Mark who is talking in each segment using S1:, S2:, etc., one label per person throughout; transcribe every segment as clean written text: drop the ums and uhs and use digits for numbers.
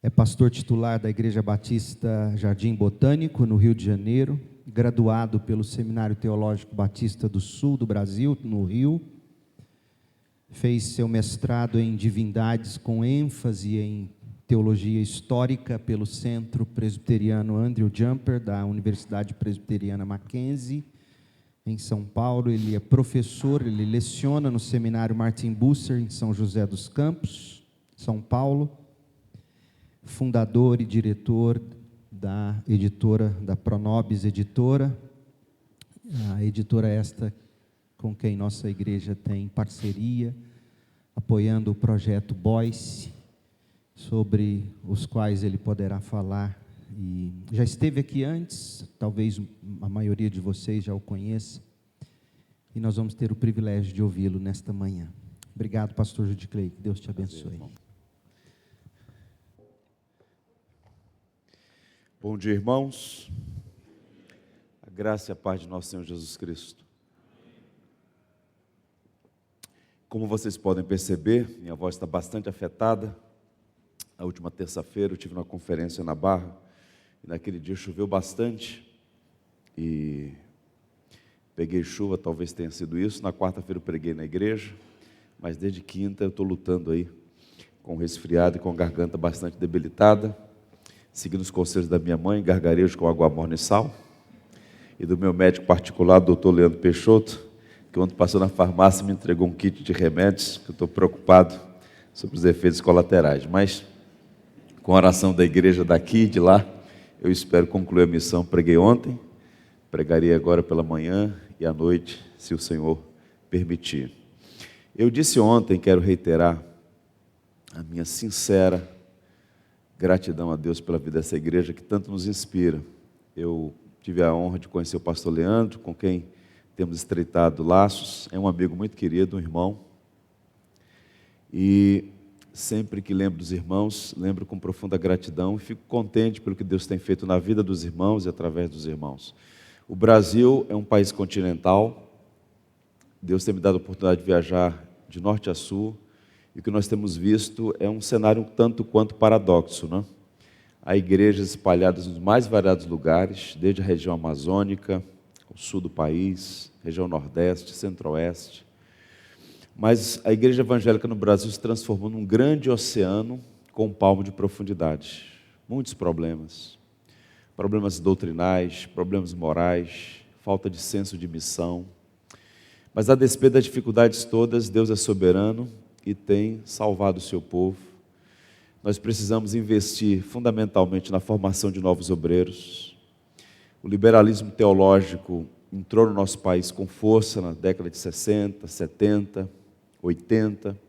S1: É pastor titular da Igreja Batista Jardim Botânico, no Rio de Janeiro, graduado pelo Seminário Teológico Batista do Sul do Brasil, no Rio. Fez seu mestrado em divindades com ênfase em teologia histórica pelo Centro Presbiteriano Andrew Jumper, da Universidade Presbiteriana Mackenzie, em São Paulo. Ele é professor, ele leciona no Seminário Martin Bucer, em São José dos Campos, São Paulo. Fundador e diretor da editora, da Pronobis Editora, a editora esta com quem nossa igreja tem parceria, apoiando o projeto Boyce, sobre os quais ele poderá falar. E já esteve aqui antes, talvez a maioria de vocês já o conheça, e nós vamos ter o privilégio de ouvi-lo nesta manhã. Obrigado, pastor Judiclei, que Deus te abençoe.
S2: Bom dia, irmãos. A graça e a paz de nosso Senhor Jesus Cristo. Como vocês podem perceber, minha voz está bastante afetada. Na última terça-feira eu tive uma conferência na Barra, e naquele dia choveu bastante, e peguei chuva, talvez tenha sido isso. Na quarta-feira eu preguei na igreja, mas desde quinta eu estou lutando aí com resfriado e com a garganta bastante debilitada, seguindo os conselhos da minha mãe, gargarejo com água morna e sal, e do meu médico particular, doutor Leandro Peixoto, que ontem passou na farmácia e me entregou um kit de remédios, que eu estou preocupado sobre os efeitos colaterais. Mas, com a oração da igreja daqui e de lá, eu espero concluir a missão. Preguei ontem, pregarei agora pela manhã e à noite, se o Senhor permitir. Eu disse ontem, quero reiterar a minha sincera gratidão a Deus pela vida dessa igreja que tanto nos inspira. Eu tive a honra de conhecer o pastor Leandro, com quem temos estreitado laços. É um amigo muito querido, um irmão. E sempre que lembro dos irmãos, lembro com profunda gratidão e fico contente pelo que Deus tem feito na vida dos irmãos e através dos irmãos. O Brasil é um país continental. Deus tem me dado a oportunidade de viajar de norte a sul. E o que nós temos visto é um cenário um tanto quanto paradoxo, né? Há igrejas espalhadas nos mais variados lugares, desde a região amazônica, ao sul do país, região nordeste, centro-oeste. Mas a igreja evangélica no Brasil se transformou num grande oceano com um palmo de profundidade. Muitos problemas. Problemas doutrinais, problemas morais, falta de senso de missão. Mas a despeito das dificuldades todas, Deus é soberano e tem salvado o seu povo. Nós precisamos investir fundamentalmente na formação de novos obreiros. O liberalismo teológico entrou no nosso país com força na década de 60, 70, 80,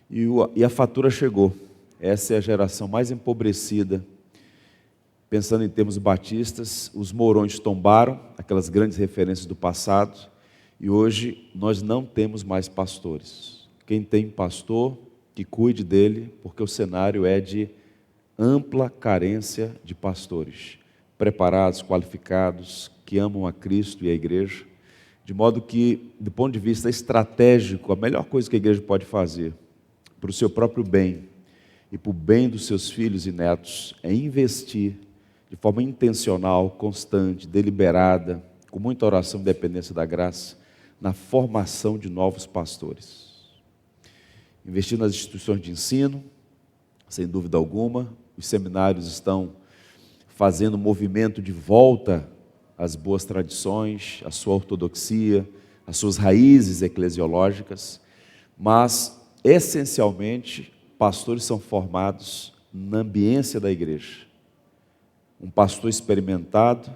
S2: e a fatura chegou. Essa é a geração mais empobrecida. Pensando em termos batistas, os mourões tombaram, aquelas grandes referências do passado, e hoje nós não temos mais pastores. Quem tem pastor, que cuide dele, porque o cenário é de ampla carência de pastores, preparados, qualificados, que amam a Cristo e a igreja, de modo que, do ponto de vista estratégico, a melhor coisa que a igreja pode fazer para o seu próprio bem e para o bem dos seus filhos e netos é investir de forma intencional, constante, deliberada, com muita oração e dependência da graça, na formação de novos pastores. Investir nas instituições de ensino, sem dúvida alguma. Os seminários estão fazendo um movimento de volta às boas tradições, à sua ortodoxia, às suas raízes eclesiológicas, mas, essencialmente, pastores são formados na ambiência da igreja. Um pastor experimentado,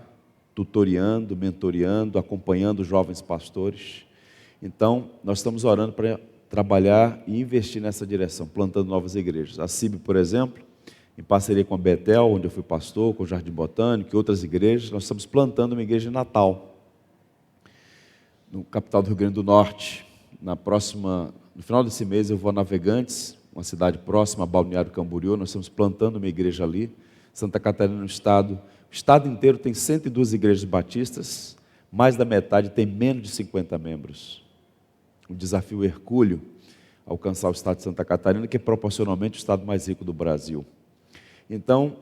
S2: tutoriando, mentoreando, acompanhando jovens pastores. Então, nós estamos orando para trabalhar e investir nessa direção, plantando novas igrejas. A CIB, por exemplo, em parceria com a Betel, onde eu fui pastor, com o Jardim Botânico e outras igrejas, nós estamos plantando uma igreja em Natal, no capital do Rio Grande do Norte. No final desse mês eu vou a Navegantes, uma cidade próxima a Balneário Camboriú. Nós estamos plantando uma igreja ali. Santa Catarina, no estado, o estado inteiro tem 102 igrejas batistas, mais da metade tem menos de 50 membros. Um desafio hercúleo alcançar o estado de Santa Catarina, que é proporcionalmente o estado mais rico do Brasil. Então,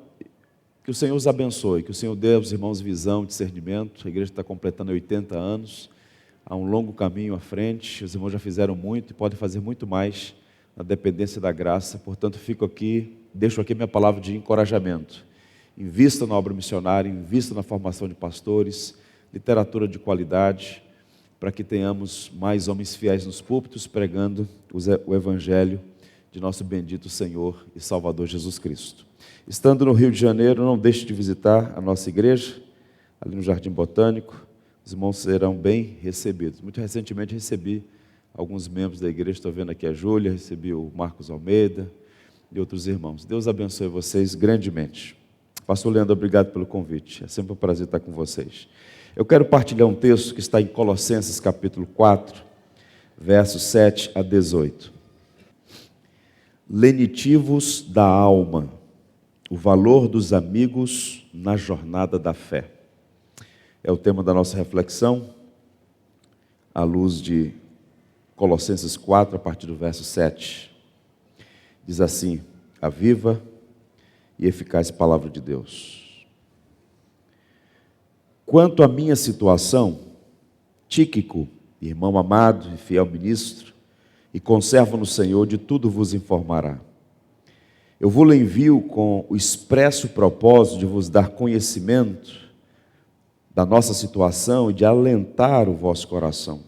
S2: que o Senhor os abençoe, que o Senhor dê aos irmãos visão, discernimento. A igreja está completando 80 anos, há um longo caminho à frente, os irmãos já fizeram muito e podem fazer muito mais na dependência da graça. Portanto, deixo aqui minha palavra de encorajamento. Invista na obra missionária, invista na formação de pastores, literatura de qualidade, para que tenhamos mais homens fiéis nos púlpitos pregando o Evangelho de nosso bendito Senhor e Salvador Jesus Cristo. Estando no Rio de Janeiro, não deixe de visitar a nossa igreja, ali no Jardim Botânico. Os irmãos serão bem recebidos. Muito recentemente recebi alguns membros da igreja, estou vendo aqui a Júlia, recebi o Marcos Almeida e outros irmãos. Deus abençoe vocês grandemente. Pastor Leandro, obrigado pelo convite. É sempre um prazer estar com vocês. Eu quero partilhar um texto que está em Colossenses capítulo 4, versos 7 a 18. Lenitivos da alma, o valor dos amigos na jornada da fé. É o tema da nossa reflexão, à luz de Colossenses 4, a partir do verso 7. Diz assim: a viva e eficaz palavra de Deus. Quanto à minha situação, Tíquico, irmão amado e fiel ministro, e conservo no Senhor, de tudo vos informará. Eu vos envio com o expresso propósito de vos dar conhecimento da nossa situação e de alentar o vosso coração.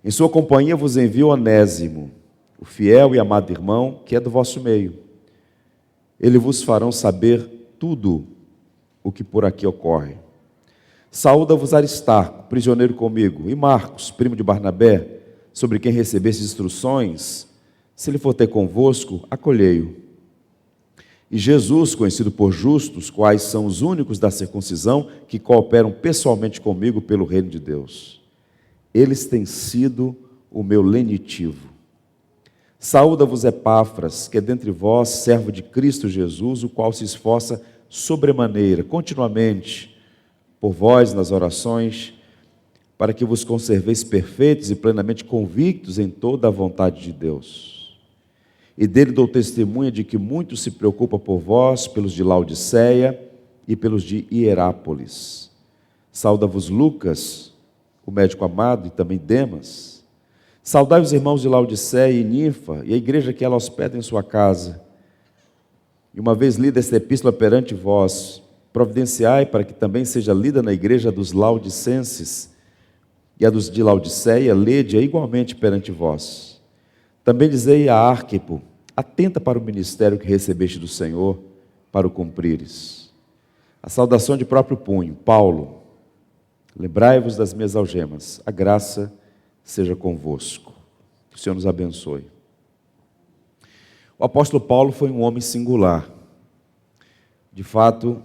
S2: Em sua companhia vos envio Onésimo, o fiel e amado irmão, que é do vosso meio. Ele vos farão saber tudo o que por aqui ocorre. Saúda-vos Aristarco, prisioneiro comigo, e Marcos, primo de Barnabé, sobre quem recebeste instruções. Se ele for ter convosco, acolhei-o. E Jesus, conhecido por justos, quais são os únicos da circuncisão que cooperam pessoalmente comigo pelo reino de Deus. Eles têm sido o meu lenitivo. Saúda-vos Epáfras, que é dentre vós servo de Cristo Jesus, o qual se esforça sobremaneira, continuamente, por vós nas orações, para que vos conserveis perfeitos e plenamente convictos em toda a vontade de Deus. E dele dou testemunha de que muito se preocupa por vós, pelos de Laodiceia e pelos de Hierápolis. Sauda-vos Lucas, o médico amado, e também Demas. Saudai os irmãos de Laodiceia e Ninfa, e a igreja que ela hospeda em sua casa. E uma vez lida esta epístola perante vós, providenciai para que também seja lida na igreja dos Laodicenses, e a dos de Laodiceia, lede-a igualmente perante vós. Também dizei a Arquipo: atenta para o ministério que recebeste do Senhor, para o cumprires. A saudação de próprio punho, Paulo. Lembrai-vos das minhas algemas. A graça seja convosco. Que o Senhor nos abençoe. O apóstolo Paulo foi um homem singular. De fato,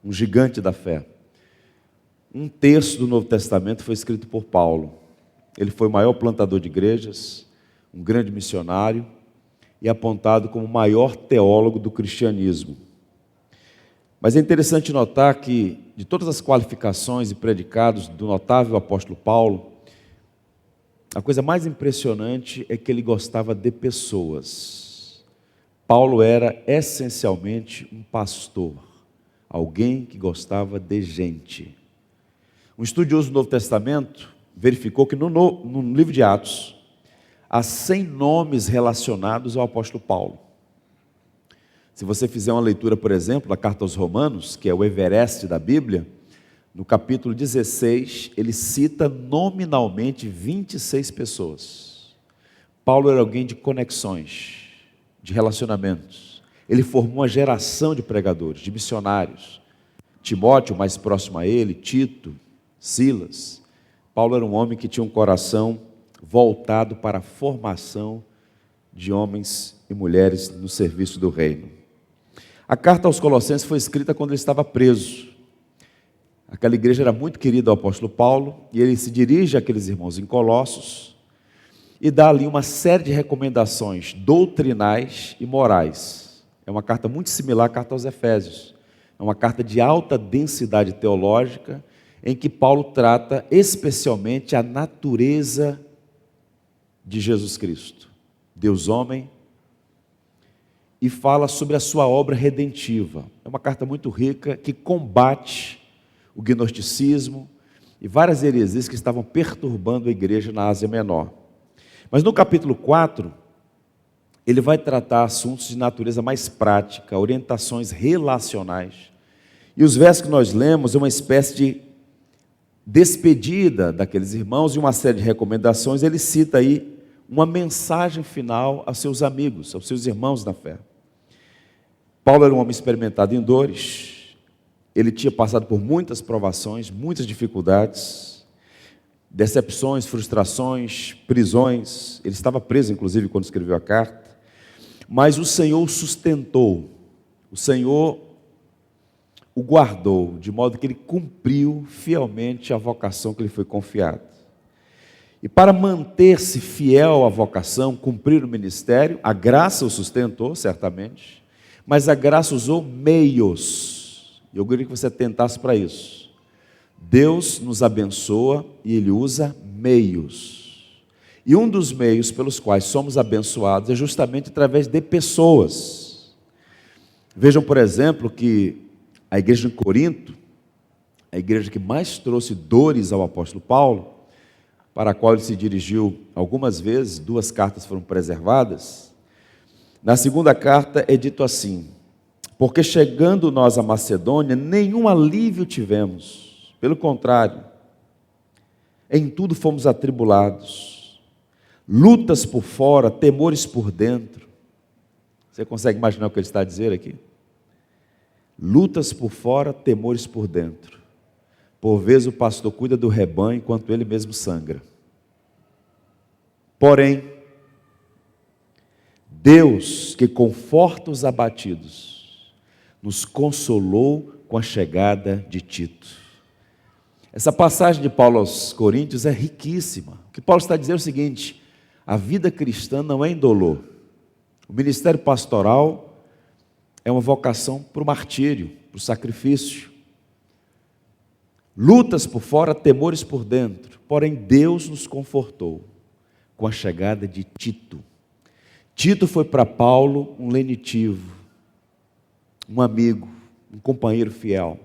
S2: um gigante da fé. Um terço do Novo Testamento foi escrito por Paulo. Ele foi o maior plantador de igrejas, um grande missionário e apontado como o maior teólogo do cristianismo. Mas é interessante notar que, de todas as qualificações e predicados do notável apóstolo Paulo, a coisa mais impressionante é que ele gostava de pessoas. Paulo era essencialmente um pastor, alguém que gostava de gente. Um estudioso do Novo Testamento verificou que no livro de Atos há 100 nomes relacionados ao apóstolo Paulo. Se você fizer uma leitura, por exemplo, da carta aos Romanos, que é o Everest da Bíblia, no capítulo 16, ele cita nominalmente 26 pessoas. Paulo era alguém de conexões, de relacionamentos. Ele formou uma geração de pregadores, de missionários. Timóteo, mais próximo a ele, Tito, Silas. Paulo era um homem que tinha um coração voltado para a formação de homens e mulheres no serviço do reino. A carta aos Colossenses foi escrita quando ele estava preso. Aquela igreja era muito querida ao apóstolo Paulo, e ele se dirige àqueles irmãos em Colossos e dá ali uma série de recomendações doutrinais e morais. É uma carta muito similar à carta aos Efésios. É uma carta de alta densidade teológica, em que Paulo trata especialmente a natureza de Jesus Cristo, Deus homem, e fala sobre a sua obra redentiva. É uma carta muito rica que combate o gnosticismo e várias heresias que estavam perturbando a igreja na Ásia Menor. Mas no capítulo 4, ele vai tratar assuntos de natureza mais prática, orientações relacionais. E os versos que nós lemos é uma espécie de despedida daqueles irmãos e uma série de recomendações. Ele cita aí uma mensagem final aos seus amigos, aos seus irmãos na fé. Paulo era um homem experimentado em dores, ele tinha passado por muitas provações, muitas dificuldades, decepções, frustrações, prisões. Ele estava preso, inclusive, quando escreveu a carta, mas o Senhor o sustentou, o Senhor o guardou, de modo que ele cumpriu fielmente a vocação que lhe foi confiada. E para manter-se fiel à vocação, cumprir o ministério, a graça o sustentou, certamente, mas a graça usou meios. Eu queria que você atentasse para isso. Deus nos abençoa e Ele usa meios. E um dos meios pelos quais somos abençoados é justamente através de pessoas. Vejam, por exemplo, que a igreja de Corinto, a igreja que mais trouxe dores ao apóstolo Paulo, para a qual ele se dirigiu algumas vezes, 2 cartas foram preservadas. Na segunda carta é dito assim: porque chegando nós à Macedônia, nenhum alívio tivemos, pelo contrário, em tudo fomos atribulados, lutas por fora, temores por dentro. Você consegue imaginar o que ele está a dizer aqui? Lutas por fora, temores por dentro. Por vezes o pastor cuida do rebanho enquanto ele mesmo sangra. Porém, Deus, que conforta os abatidos, nos consolou com a chegada de Tito. Essa passagem de Paulo aos Coríntios é riquíssima. O que Paulo está dizendo é o seguinte: a vida cristã não é indolor. O ministério pastoral é uma vocação para o martírio, para o sacrifício. Lutas por fora, temores por dentro. Porém, Deus nos confortou com a chegada de Tito. Tito foi para Paulo um lenitivo, um amigo, um companheiro fiel.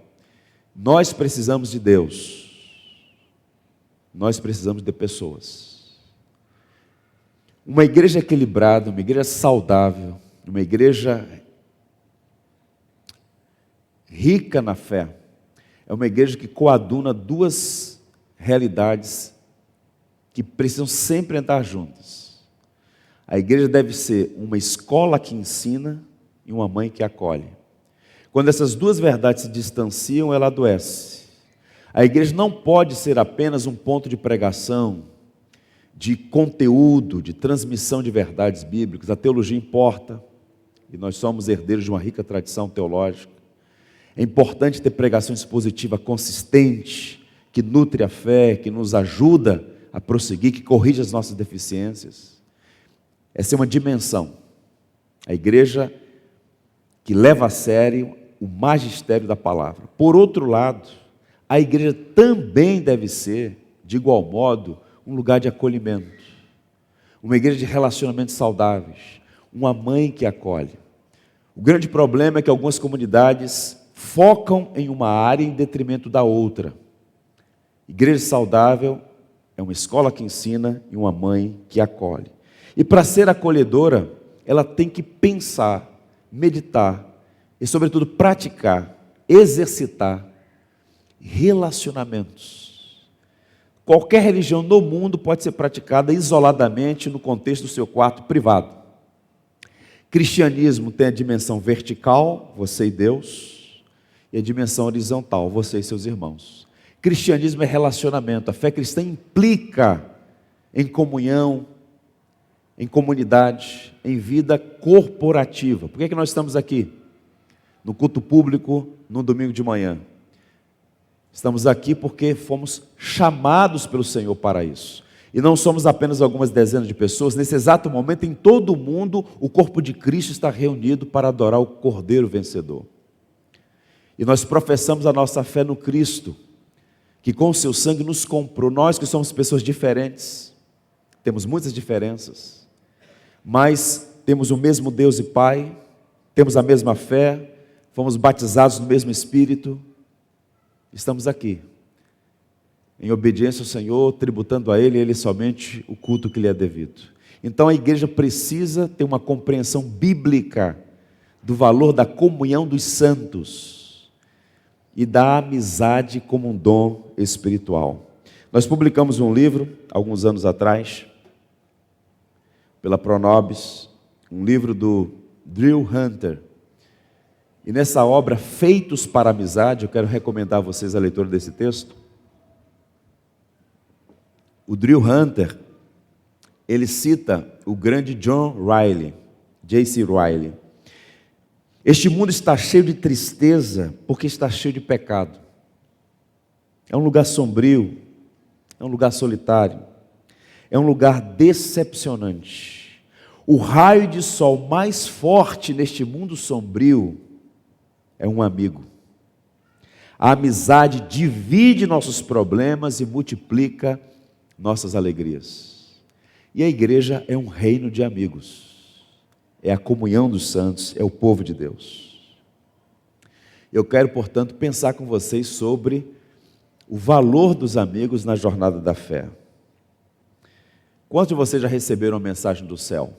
S2: Nós precisamos de Deus. Nós precisamos de pessoas. Uma igreja equilibrada, uma igreja saudável, uma igreja rica na fé, é uma igreja que coaduna duas realidades que precisam sempre andar juntas. A igreja deve ser uma escola que ensina e uma mãe que acolhe. Quando essas duas verdades se distanciam, ela adoece. A igreja não pode ser apenas um ponto de pregação, de conteúdo, de transmissão de verdades bíblicas. A teologia importa, e nós somos herdeiros de uma rica tradição teológica. É importante ter pregação expositiva consistente, que nutre a fé, que nos ajuda a prosseguir, que corrige as nossas deficiências. Essa é uma dimensão. A igreja que leva a sério o magistério da palavra. Por outro lado, a igreja também deve ser, de igual modo, um lugar de acolhimento. Uma igreja de relacionamentos saudáveis. Uma mãe que acolhe. O grande problema é que algumas comunidades focam em uma área em detrimento da outra. Igreja saudável é uma escola que ensina e uma mãe que acolhe. E para ser acolhedora, ela tem que pensar, meditar e, sobretudo, praticar, exercitar relacionamentos. Qualquer religião no mundo pode ser praticada isoladamente no contexto do seu quarto privado. Cristianismo tem a dimensão vertical, você e Deus, e a dimensão horizontal, você e seus irmãos. Cristianismo é relacionamento. A fé cristã implica em comunhão, em comunidade, em vida corporativa. Por que nós estamos aqui? No culto público, no domingo de manhã. Estamos aqui porque fomos chamados pelo Senhor para isso. E não somos apenas algumas dezenas de pessoas. Nesse exato momento, em todo o mundo, o corpo de Cristo está reunido para adorar o Cordeiro vencedor. E nós professamos a nossa fé no Cristo, que com o seu sangue nos comprou. Nós que somos pessoas diferentes, temos muitas diferenças, mas temos o mesmo Deus e Pai, temos a mesma fé, fomos batizados no mesmo Espírito, estamos aqui, em obediência ao Senhor, tributando a Ele somente o culto que lhe é devido. Então a igreja precisa ter uma compreensão bíblica do valor da comunhão dos santos e da amizade como um dom espiritual. Nós publicamos um livro, alguns anos atrás, pela Pronobis, um livro do Drew Hunter. E nessa obra, Feitos para a Amizade, eu quero recomendar a vocês a leitura desse texto. O Drew Hunter, ele cita o grande John Riley, J.C. Riley. Este mundo está cheio de tristeza porque está cheio de pecado. É um lugar sombrio, é um lugar solitário, é um lugar decepcionante. O raio de sol mais forte neste mundo sombrio é um amigo. A amizade divide nossos problemas e multiplica nossas alegrias. E a igreja é um reino de amigos. É a comunhão dos santos, é o povo de Deus. Eu quero, portanto, pensar com vocês sobre o valor dos amigos na jornada da fé. Quantos de vocês já receberam a mensagem do céu?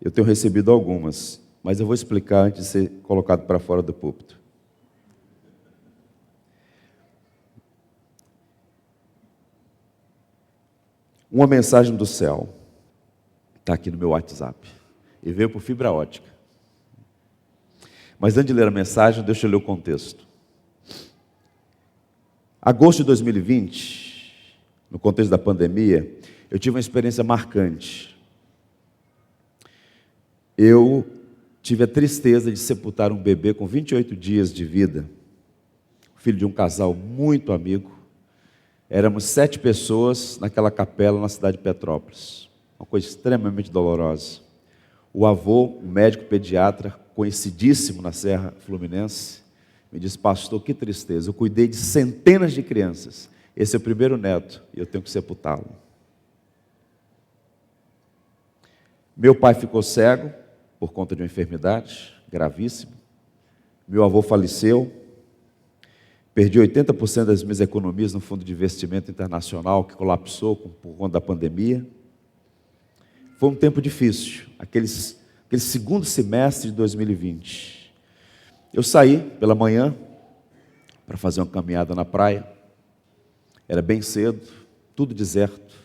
S2: Eu tenho recebido algumas, mas eu vou explicar antes de ser colocado para fora do púlpito. Uma mensagem do céu está aqui no meu WhatsApp e veio por fibra ótica. Mas antes de ler a mensagem, deixa eu ler o contexto. Agosto de 2020, no contexto da pandemia, eu tive uma experiência marcante. Eu tive a tristeza de sepultar um bebê com 28 dias de vida, filho de um casal muito amigo. Éramos 7 pessoas naquela capela na cidade de Petrópolis. Uma coisa extremamente dolorosa. O avô, um médico pediatra, conhecidíssimo na Serra Fluminense, me disse: pastor, que tristeza, eu cuidei de centenas de crianças. Esse é o primeiro neto e eu tenho que sepultá-lo. Meu pai ficou cego por conta de uma enfermidade gravíssima. Meu avô faleceu. Perdi 80% das minhas economias no fundo de investimento internacional, que colapsou por conta da pandemia. Foi um tempo difícil, aquele segundo semestre de 2020. Eu saí pela manhã para fazer uma caminhada na praia. Era bem cedo, tudo deserto,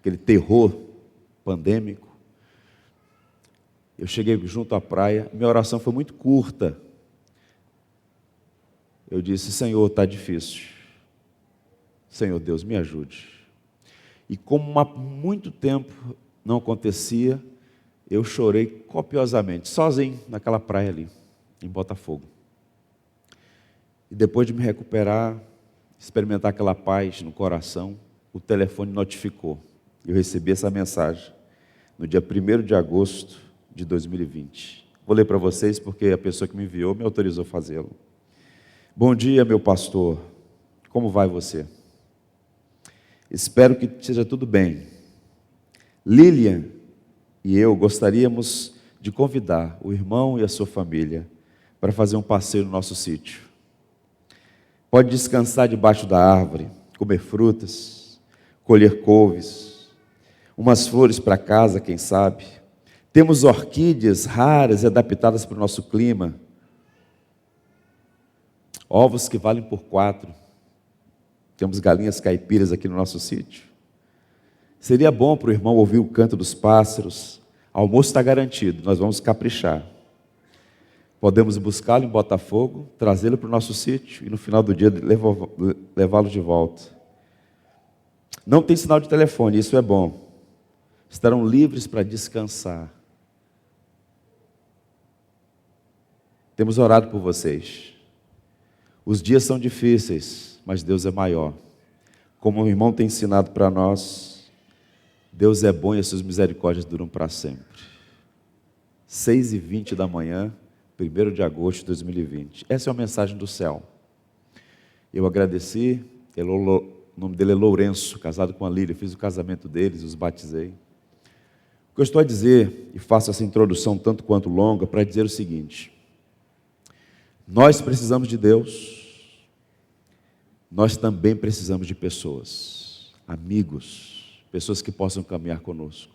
S2: aquele terror pandêmico. Eu cheguei junto à praia, minha oração foi muito curta. Eu disse: Senhor, está difícil. Senhor Deus, me ajude. E como há muito tempo não acontecia, eu chorei copiosamente, sozinho, naquela praia ali, em Botafogo. E depois de me recuperar, experimentar aquela paz no coração, o telefone notificou. Eu recebi essa mensagem no dia 1º de agosto de 2020. Vou ler para vocês porque a pessoa que me enviou me autorizou a fazê-lo. Bom dia, meu pastor. Como vai você? Espero que esteja tudo bem. Lilian e eu gostaríamos de convidar o irmão e a sua família para fazer um passeio no nosso sítio. Pode descansar debaixo da árvore, comer frutas, colher couves, umas flores para casa, quem sabe. Temos orquídeas raras e adaptadas para o nosso clima. Ovos que valem por 4. Temos galinhas caipiras aqui no nosso sítio. Seria bom para o irmão ouvir o canto dos pássaros. Almoço está garantido, nós vamos caprichar. Podemos buscá-lo em Botafogo, trazê-lo para o nosso sítio e no final do dia levá-lo de volta. Não tem sinal de telefone, isso é bom. Estarão livres para descansar. Temos orado por vocês. Os dias são difíceis, mas Deus é maior. Como o irmão tem ensinado para nós, Deus é bom e as suas misericórdias duram para sempre. 6h20 da manhã, 1º de agosto de 2020. Essa é a mensagem do céu. Eu agradeci, o nome dele é Lourenço, casado com a Lília, fiz o casamento deles, os batizei. O que eu estou a dizer, e faço essa introdução tanto quanto longa, para dizer o seguinte: nós precisamos de Deus, nós também precisamos de pessoas, amigos, pessoas que possam caminhar conosco.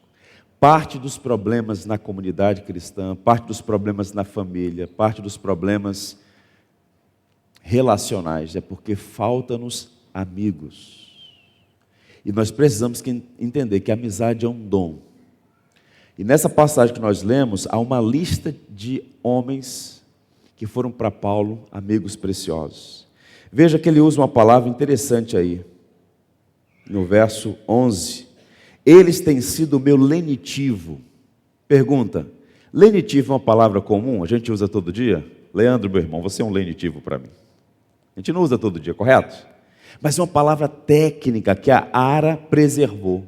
S2: Parte dos problemas na comunidade cristã, parte dos problemas na família, parte dos problemas relacionais é porque falta-nos amigos. E nós precisamos entender que a amizade é um dom. E nessa passagem que nós lemos, há uma lista de homens que foram para Paulo amigos preciosos. Veja que ele usa uma palavra interessante aí, no verso 11. Eles têm sido o meu lenitivo. Pergunta, lenitivo é uma palavra comum? A gente usa todo dia? Leandro, meu irmão, você é um lenitivo para mim. A gente não usa todo dia, correto? Mas é uma palavra técnica que a Ara preservou.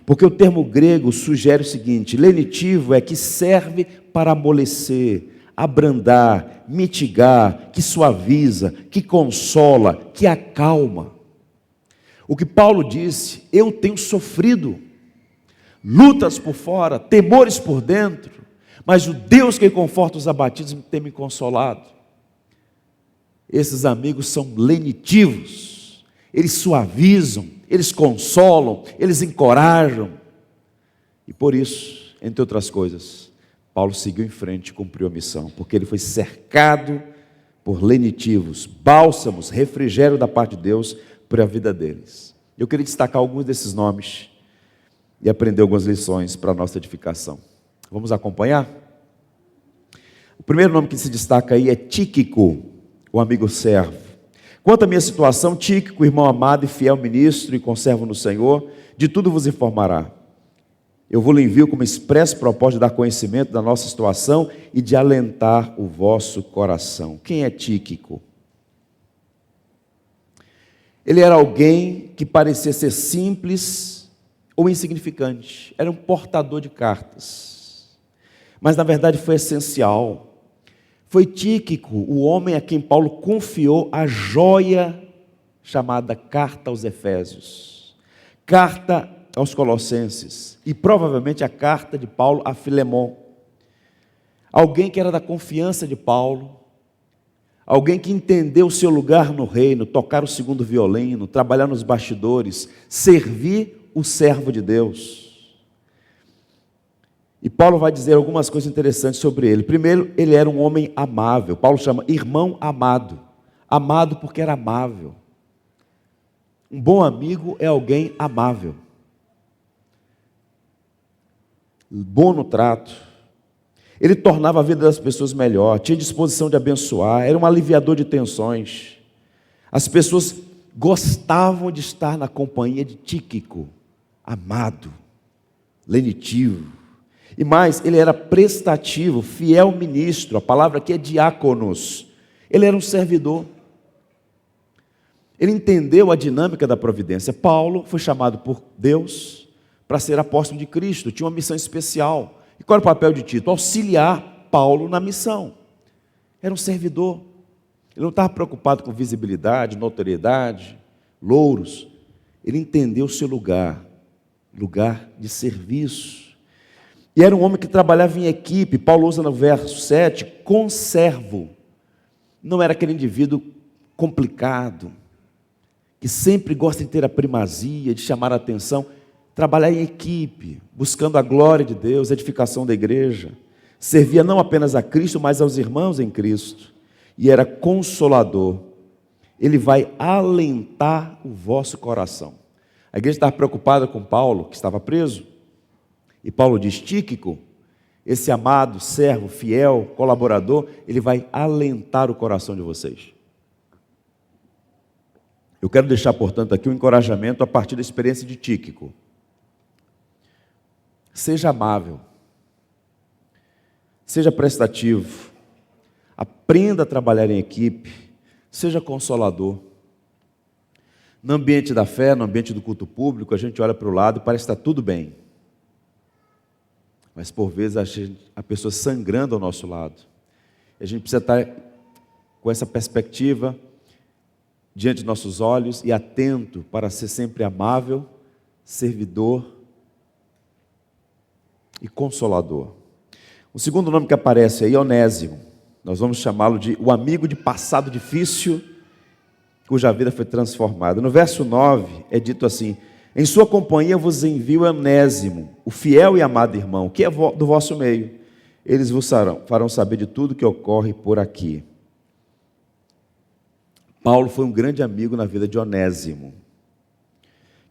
S2: Porque o termo grego sugere o seguinte: lenitivo é que serve para amolecer, abrandar, mitigar, que suaviza, que consola, que acalma. O que Paulo disse: eu tenho sofrido lutas por fora, temores por dentro, mas o Deus que conforta os abatidos tem me consolado. Esses amigos são lenitivos, eles suavizam, eles consolam, eles encorajam. E por isso, entre outras coisas, Paulo seguiu em frente e cumpriu a missão, porque ele foi cercado por lenitivos, bálsamos, refrigério da parte de Deus para a vida deles. Eu queria destacar alguns desses nomes e aprender algumas lições para a nossa edificação. Vamos acompanhar? O primeiro nome que se destaca aí é Tíquico, o amigo servo. Quanto à minha situação, Tíquico, irmão amado e fiel ministro e conservo no Senhor, de tudo vos informará. Eu vos envio como expresso propósito de dar conhecimento da nossa situação e de alentar o vosso coração. Quem é Tíquico? Ele era alguém que parecia ser simples ou insignificante, era um portador de cartas, mas na verdade foi essencial. Foi Tíquico, o homem a quem Paulo confiou a joia chamada Carta aos Efésios, Carta aos Colossenses e provavelmente a carta de Paulo a Filemon. Alguém que era da confiança de Paulo, alguém que entendeu o seu lugar no reino, tocar o segundo violino, trabalhar nos bastidores, servir o servo de Deus. E Paulo vai dizer algumas coisas interessantes sobre ele. Primeiro, ele era um homem amável. Paulo chama irmão amado. Amado porque era amável. Um bom amigo é alguém amável, bom no trato. Ele tornava a vida das pessoas melhor, tinha disposição de abençoar, era um aliviador de tensões. As pessoas gostavam de estar na companhia de Tíquico, amado, lenitivo. E mais, ele era prestativo, fiel ministro. A palavra aqui é diáconos. Ele era um servidor. Ele entendeu a dinâmica da providência. Paulo foi chamado por Deus para ser apóstolo de Cristo, tinha uma missão especial. E qual era o papel de Tito? Auxiliar Paulo na missão. Era um servidor. Ele não estava preocupado com visibilidade, notoriedade, louros. Ele entendeu o seu lugar de serviço. E era um homem que trabalhava em equipe. Paulo usa no verso 7, conservo. Não era aquele indivíduo complicado, que sempre gosta de ter a primazia, de chamar a atenção. Trabalhar em equipe, buscando a glória de Deus, a edificação da igreja. Servia não apenas a Cristo, mas aos irmãos em Cristo. E era consolador. Ele vai alentar o vosso coração. A igreja estava preocupada com Paulo, que estava preso. E Paulo diz: Tíquico, esse amado servo, fiel, colaborador, ele vai alentar o coração de vocês. Eu quero deixar, portanto, aqui um encorajamento a partir da experiência de Tíquico. Seja amável, seja prestativo, aprenda a trabalhar em equipe, seja consolador. No ambiente da fé, no ambiente do culto público, a gente olha para o lado e parece que está tudo bem. Mas por vezes a pessoa sangrando ao nosso lado. A gente precisa estar com essa perspectiva diante de nossos olhos e atento para ser sempre amável, servidor, e consolador. O segundo nome que aparece aí é Onésimo. Nós vamos chamá-lo de o amigo de passado difícil, cuja vida foi transformada. No verso 9 é dito assim: em sua companhia vos envio Onésimo, o fiel e amado irmão, que é do vosso meio. Eles vos farão saber de tudo que ocorre por aqui. Paulo foi um grande amigo na vida de Onésimo,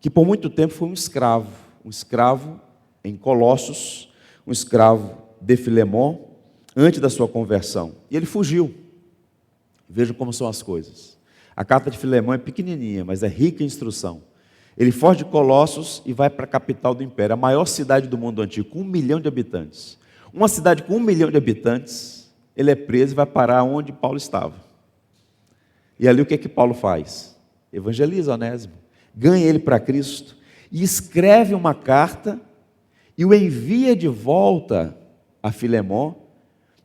S2: que por muito tempo foi um escravo em Colossos, um escravo de Filemon, antes da sua conversão. E ele fugiu. Vejam como são as coisas. A carta de Filemon é pequenininha, mas é rica em instrução. Ele foge de Colossos e vai para a capital do império, a maior cidade do mundo antigo, com 1 milhão de habitantes. Uma cidade com 1 milhão de habitantes, ele é preso e vai parar onde Paulo estava. E ali o que é que Paulo faz? Evangeliza Onésimo, ganha ele para Cristo e escreve uma carta e o envia de volta a Filemon,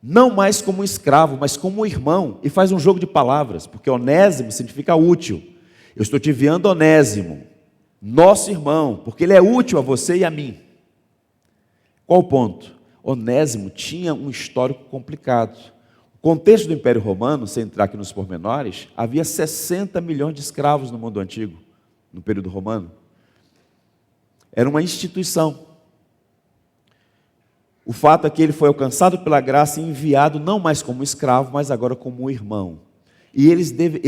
S2: não mais como um escravo, mas como um irmão, e faz um jogo de palavras, porque Onésimo significa útil. Eu estou te enviando Onésimo, nosso irmão, porque ele é útil a você e a mim. Qual o ponto? Onésimo tinha um histórico complicado. O contexto do Império Romano, sem entrar aqui nos pormenores, havia 60 milhões de escravos no mundo antigo, no período romano. Era uma instituição. O fato é que ele foi alcançado pela graça e enviado não mais como escravo, mas agora como um irmão. E ele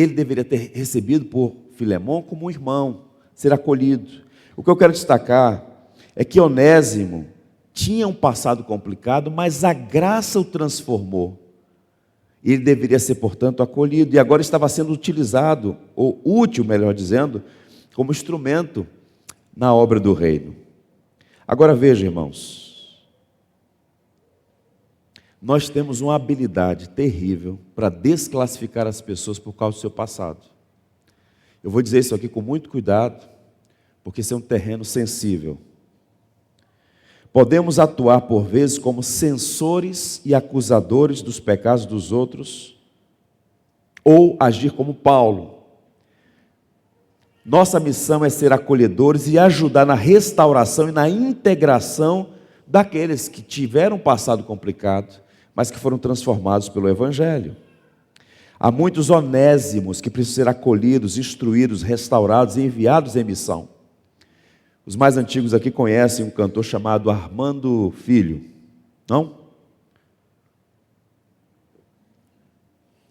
S2: deveria ter recebido por Filemon como um irmão, ser acolhido. O que eu quero destacar é que Onésimo tinha um passado complicado, mas a graça o transformou. Ele deveria ser, portanto, acolhido, e agora estava sendo utilizado, ou útil, melhor dizendo, como instrumento na obra do reino. Agora veja, irmãos, nós temos uma habilidade terrível para desclassificar as pessoas por causa do seu passado. Eu vou dizer isso aqui com muito cuidado, porque esse é um terreno sensível. Podemos atuar por vezes como censores e acusadores dos pecados dos outros, ou agir como Paulo. Nossa missão é ser acolhedores e ajudar na restauração e na integração daqueles que tiveram um passado complicado, mas que foram transformados pelo Evangelho. Há muitos Onésimos que precisam ser acolhidos, instruídos, restaurados e enviados em missão. Os mais antigos aqui conhecem um cantor chamado Armando Filho, não?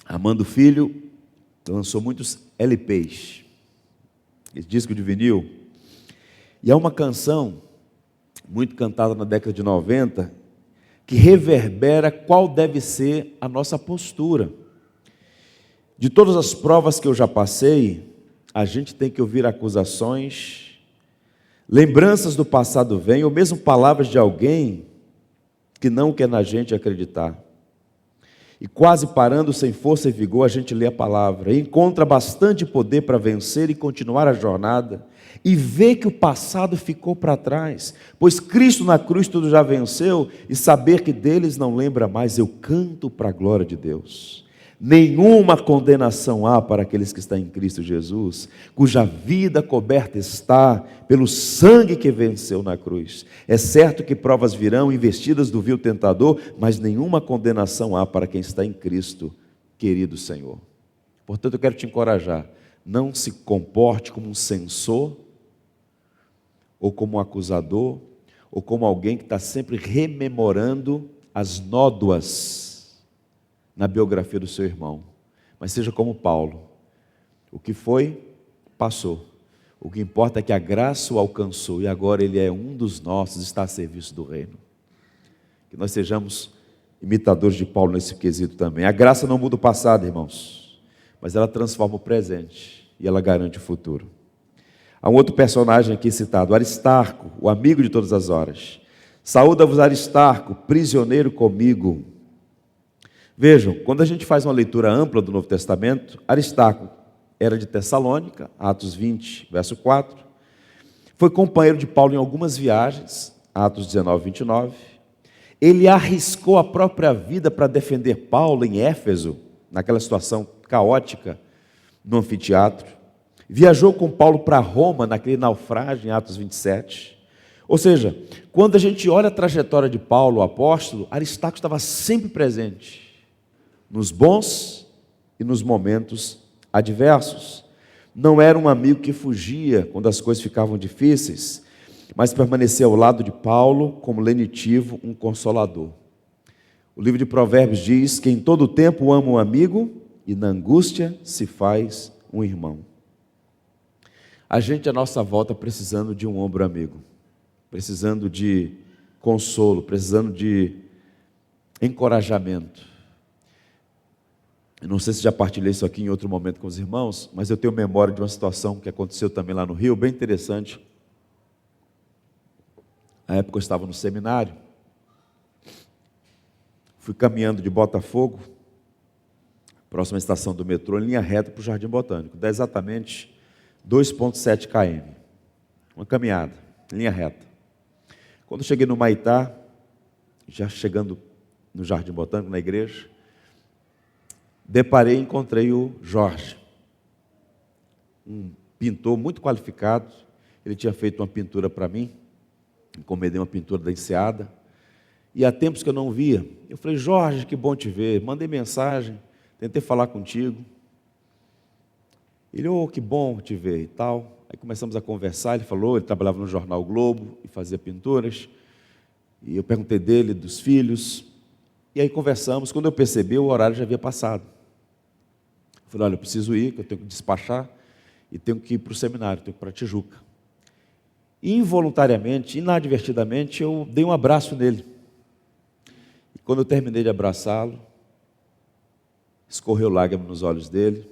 S2: Armando Filho lançou muitos LPs, esse disco de vinil, e há uma canção muito cantada na década de 90, que reverbera qual deve ser a nossa postura. De todas as provas que eu já passei, a gente tem que ouvir acusações, lembranças do passado vêm, ou mesmo palavras de alguém que não quer na gente acreditar. E quase parando sem força e vigor, a gente lê a palavra, e encontra bastante poder para vencer e continuar a jornada, e vê que o passado ficou para trás, pois Cristo na cruz tudo já venceu, e saber que deles não lembra mais, eu canto para a glória de Deus. Nenhuma condenação há para aqueles que estão em Cristo Jesus, cuja vida coberta está pelo sangue que venceu na cruz. É certo que provas virão, investidas do vil tentador, mas nenhuma condenação há para quem está em Cristo, querido Senhor. Portanto, eu quero te encorajar, não se comporte como um censor, ou como um acusador, ou como alguém que está sempre rememorando as nódoas na biografia do seu irmão, mas seja como Paulo. O que foi, passou. O que importa é que a graça o alcançou e agora ele é um dos nossos, está a serviço do reino. Que nós sejamos imitadores de Paulo nesse quesito também. A graça não muda o passado, irmãos, mas ela transforma o presente e ela garante o futuro. Há um outro personagem aqui citado, Aristarco, o amigo de todas as horas. Saúda-vos, Aristarco, prisioneiro comigo. Vejam, quando a gente faz uma leitura ampla do Novo Testamento, Aristarco era de Tessalônica, Atos 20, verso 4. Foi companheiro de Paulo em algumas viagens, Atos 19, 29. Ele arriscou a própria vida para defender Paulo em Éfeso, naquela situação caótica, no anfiteatro. Viajou com Paulo para Roma, naquele naufrágio, em Atos 27. Ou seja, quando a gente olha a trajetória de Paulo, o apóstolo, Aristarco estava sempre presente, nos bons e nos momentos adversos. Não era um amigo que fugia quando as coisas ficavam difíceis, mas permanecia ao lado de Paulo como lenitivo, um consolador. O livro de Provérbios diz que em todo tempo ama um amigo e na angústia se faz um irmão. A gente à nossa volta precisando de um ombro amigo, precisando de consolo, precisando de encorajamento. Eu não sei se já partilhei isso aqui em outro momento com os irmãos, mas eu tenho memória de uma situação que aconteceu também lá no Rio, bem interessante. Na época eu estava no seminário, fui caminhando de Botafogo, próxima estação do metrô, em linha reta para o Jardim Botânico, dá exatamente 2,7 km, uma caminhada, em linha reta. Quando eu cheguei no Maitá, já chegando no Jardim Botânico, na igreja, deparei e encontrei o Jorge, um pintor muito qualificado. Ele tinha feito uma pintura para mim, encomendei uma pintura da Enseada, e há tempos que eu não via. Eu falei: Jorge, que bom te ver. Mandei mensagem, tentei falar contigo. Ele: oh, que bom te ver e tal. Aí começamos a conversar. Ele falou, ele trabalhava no jornal o Globo e fazia pinturas, e eu perguntei dele, dos filhos, e aí conversamos. Quando eu percebi, o horário já havia passado. Eu falei: olha, eu preciso ir, que eu tenho que despachar, e tenho que ir para o seminário, tenho que ir para Tijuca. Involuntariamente, inadvertidamente, eu dei um abraço nele. E quando eu terminei de abraçá-lo, escorreu lágrima nos olhos dele,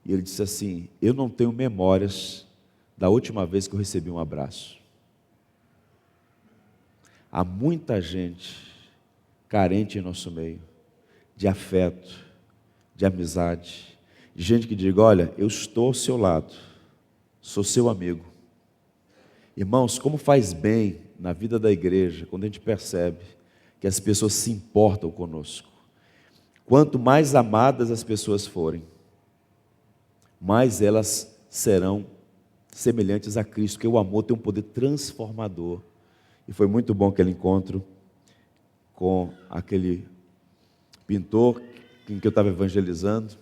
S2: e ele disse assim: eu não tenho memórias da última vez que eu recebi um abraço. Há muita gente carente em nosso meio, de afeto, de amizade, de gente que diga: olha, eu estou ao seu lado, sou seu amigo. Irmãos, como faz bem na vida da igreja quando a gente percebe que as pessoas se importam conosco. Quanto mais amadas as pessoas forem, mais elas serão semelhantes a Cristo, porque o amor tem um poder transformador. E foi muito bom aquele encontro com aquele pintor em que eu estava evangelizando,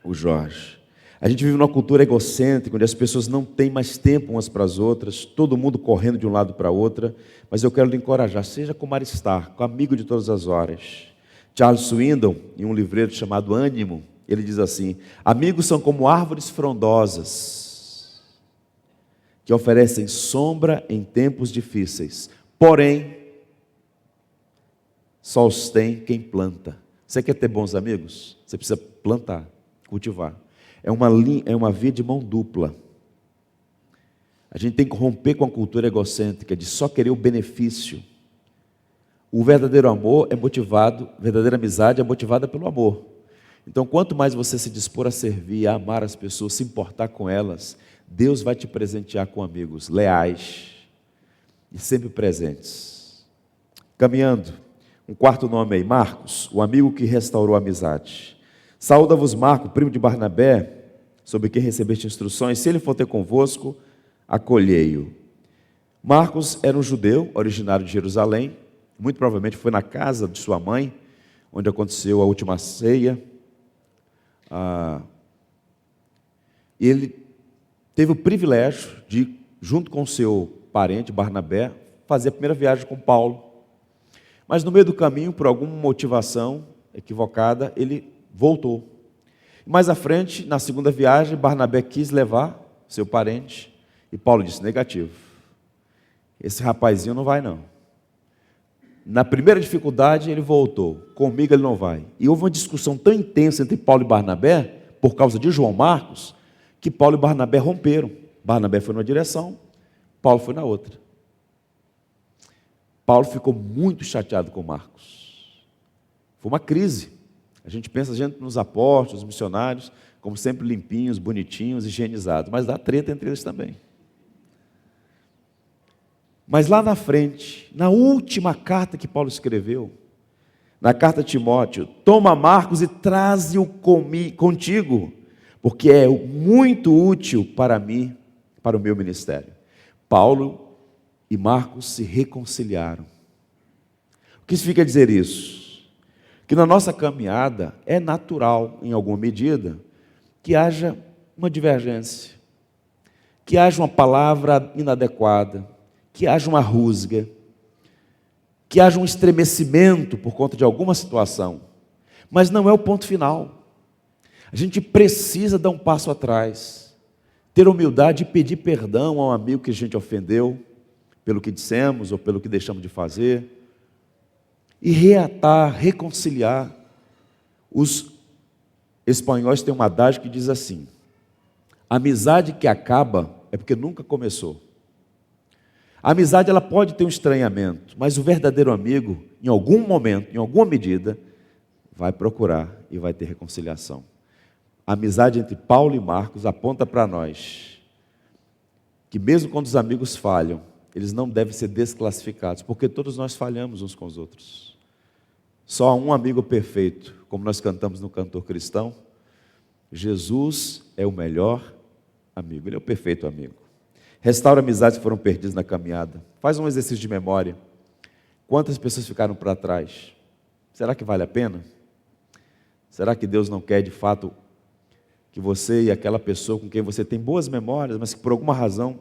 S2: o Jorge. A gente vive numa cultura egocêntrica, onde as pessoas não têm mais tempo umas para as outras, todo mundo correndo de um lado para outra, mas eu quero lhe encorajar, seja como Aristarco, amigo de todas as horas. Charles Swindoll, em um livreto chamado Ânimo, ele diz assim: amigos são como árvores frondosas, que oferecem sombra em tempos difíceis, porém, só os tem quem planta. Você quer ter bons amigos? Você precisa plantar, cultivar. É uma via de mão dupla. A gente tem que romper com a cultura egocêntrica de só querer o benefício. O verdadeiro amor é motivado, a verdadeira amizade é motivada pelo amor. Então, quanto mais você se dispor a servir, a amar as pessoas, se importar com elas, Deus vai te presentear com amigos leais e sempre presentes. Caminhando, um quarto nome aí, Marcos, o amigo que restaurou a amizade. Saúda-vos Marco, primo de Barnabé, sobre quem recebeste instruções, se ele for ter convosco, acolhei-o. Marcos era um judeu, originário de Jerusalém, muito provavelmente foi na casa de sua mãe, onde aconteceu a última ceia. Ele teve o privilégio de, junto com seu parente Barnabé, fazer a primeira viagem com Paulo. Mas no meio do caminho, por alguma motivação equivocada, ele voltou. Mais à frente, na segunda viagem, Barnabé quis levar seu parente, e Paulo disse: negativo, esse rapazinho não vai não. Na primeira dificuldade ele voltou, comigo ele não vai. E houve uma discussão tão intensa entre Paulo e Barnabé, por causa de João Marcos, que Paulo e Barnabé romperam. Barnabé foi numa direção, Paulo foi na outra. Paulo ficou muito chateado com Marcos. Foi uma crise. A gente pensa nos apóstolos, missionários, como sempre limpinhos, bonitinhos, higienizados, mas dá treta entre eles também. Mas lá na frente, na última carta que Paulo escreveu, na carta a Timóteo: toma Marcos e traze-o contigo, porque é muito útil para mim, para o meu ministério. Paulo e Marcos se reconciliaram. O que significa dizer isso? Que na nossa caminhada é natural, em alguma medida, que haja uma divergência, que haja uma palavra inadequada, que haja uma rusga, que haja um estremecimento por conta de alguma situação, mas não é o ponto final. A gente precisa dar um passo atrás, ter humildade e pedir perdão ao amigo que a gente ofendeu, pelo que dissemos ou pelo que deixamos de fazer, e reatar, reconciliar. Os espanhóis têm uma adagem que diz assim: a amizade que acaba é porque nunca começou. A amizade ela pode ter um estranhamento, mas o verdadeiro amigo, em algum momento, em alguma medida, vai procurar e vai ter reconciliação. A amizade entre Paulo e Marcos aponta para nós que mesmo quando os amigos falham, eles não devem ser desclassificados, porque todos nós falhamos uns com os outros. Só há um amigo perfeito, como nós cantamos no Cantor Cristão: Jesus é o melhor amigo, Ele é o perfeito amigo. Restaura amizades que foram perdidas na caminhada. Faz um exercício de memória. Quantas pessoas ficaram para trás? Será que vale a pena? Será que Deus não quer de fato que você e aquela pessoa com quem você tem boas memórias, mas que por alguma razão